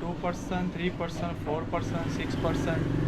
2%, 3%, 4%, 6%,